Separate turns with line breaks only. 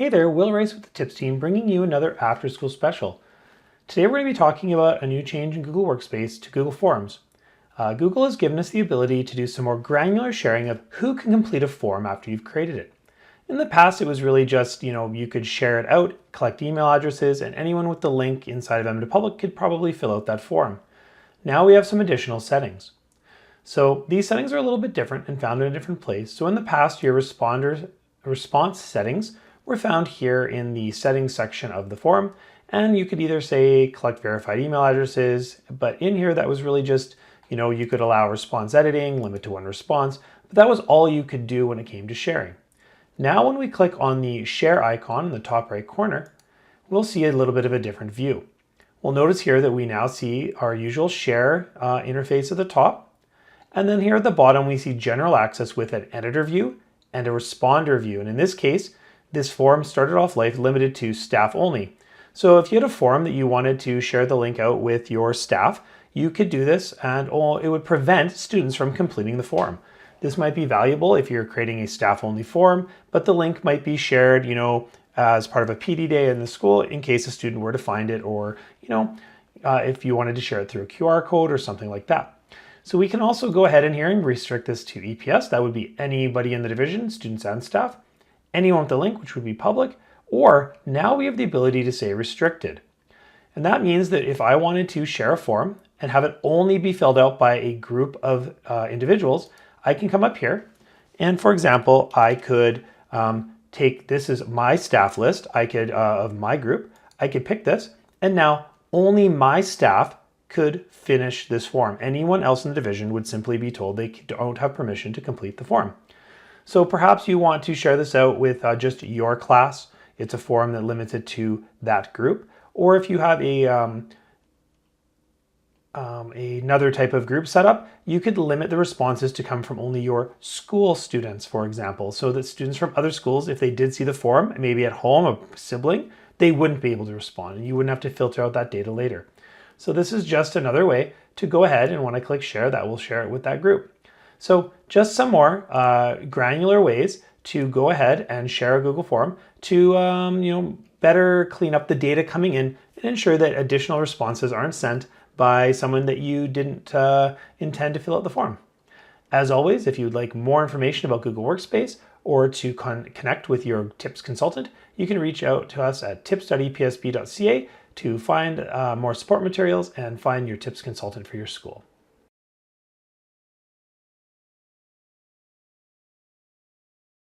Hey there, Will Rice with the Tips team bringing you another after school special. Today we're going to be talking about a new change in Google Workspace to Google Forms. Google has given us the ability to do some more granular sharing of who can complete a form after you've created it. In the past it was really just, you could share it out, collect email addresses, and anyone with the link inside of M2Public could probably fill out that form. Now we have some additional settings. So these settings are a little bit different and found in a different place. So in the past, your response settings were found here in the settings section of the form, and you could either say collect verified email addresses, but in here that was really just, you could allow response editing, limit to one response, but that was all you could do when it came to sharing. Now when we click on the share icon in the top right corner, we'll see a little bit of a different view. We'll notice here that we now see our usual share interface at the top, and then here at the bottom we see general access with an editor view and a responder view, and in this case, this form started off life limited to staff only. So if you had a form that you wanted to share the link out with your staff, you could do this and it would prevent students from completing the form. This might be valuable if you're creating a staff only form, but the link might be shared, as part of a PD day in the school in case a student were to find it, or, if you wanted to share it through a QR code or something like that. So we can also go ahead in here and restrict this to EPS. That would be anybody in the division, students and staff. Anyone with the link, which would be public, or now we have the ability to say restricted. And that means that if I wanted to share a form and have it only be filled out by a group of individuals, I can come up here and, for example, I could this is my staff list, of my group, I could pick this, and now only my staff could finish this form. Anyone else in the division would simply be told they don't have permission to complete the form. So perhaps you want to share this out with just your class. It's a form that limits it to that group. Or if you have another type of group set up, you could limit the responses to come from only your school students, for example, so that students from other schools, if they did see the form, maybe at home, a sibling, they wouldn't be able to respond, and you wouldn't have to filter out that data later. So this is just another way to go ahead, and when I click share, that will share it with that group. So just some more granular ways to go ahead and share a Google form to better clean up the data coming in and ensure that additional responses aren't sent by someone that you didn't intend to fill out the form. As always, if you'd like more information about Google Workspace or to connect with your TIPS consultant, you can reach out to us at tips.epsb.ca to find more support materials and find your TIPS consultant for your school.